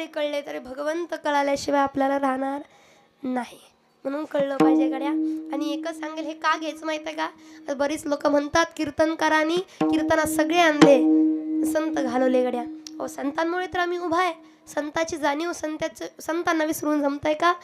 जरी कळले तरी भगवंत कळाल्याशिवाय आपल्याला राहणार नाही. म्हणून कळलं पाहिजे गड्या. आणि एकच सांगेल, हे का घ्यायचं माहिती आहे का? बरीच लोक म्हणतात कीर्तनकारांनी कीर्तनात सगळे आणले, संत घालवले गड्या. अहो संतांमुळे तर आम्ही उभा आहे. संताची जाणीव संतांना विसरून जमताय का?